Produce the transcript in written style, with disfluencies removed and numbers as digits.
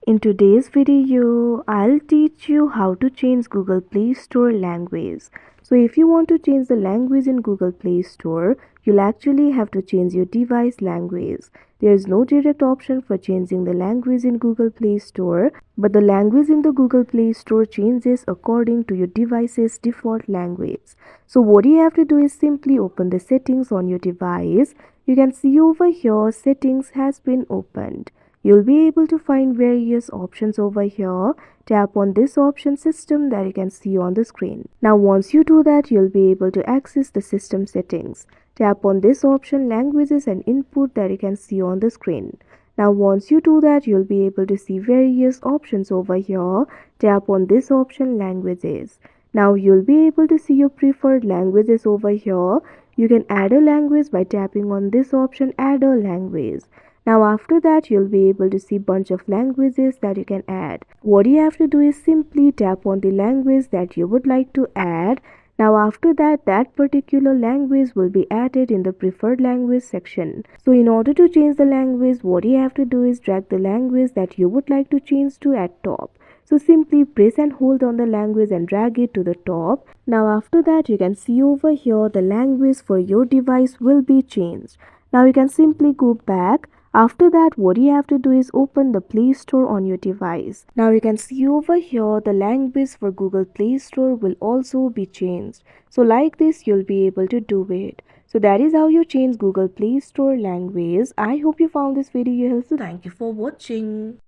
In today's video, I'll teach you how to change Google Play Store language. So if you want to change the language in Google Play Store, you'll actually have to change your device language. There is no direct option for changing the language in Google Play Store, but the language in the Google Play Store changes according to your device's default language. So what you have to do is simply open the settings on your device. You can see over here settings has been opened. You'll be able to find various options over here. Tap on this option system that you can see on the screen. Now once you do that, you'll be able to access the system settings. Tap on this option languages and input that you can see on the screen. Now once you do that, you'll be able to see various options over here. Tap on this option languages. Now you'll be able to see your preferred languages over here. You can add a language by tapping on this option add a language. Now after that, you'll be able to see bunch of languages that you can add. What you have to do is simply tap on the language that you would like to add. Now after that, that particular language will be added in the preferred language section. So in order to change the language, what you have to do is drag the language that you would like to change to at top. So simply press and hold on the language and drag it to the top. Now after that, you can see over here the language for your device will be changed. Now you can simply go back. After that, what you have to do is open the Play Store on your device. Now you can see over here the language for Google Play Store will also be changed. So like this, you'll be able to do it. So that is how you change Google Play Store language. I hope you found this video helpful. Thank you for watching.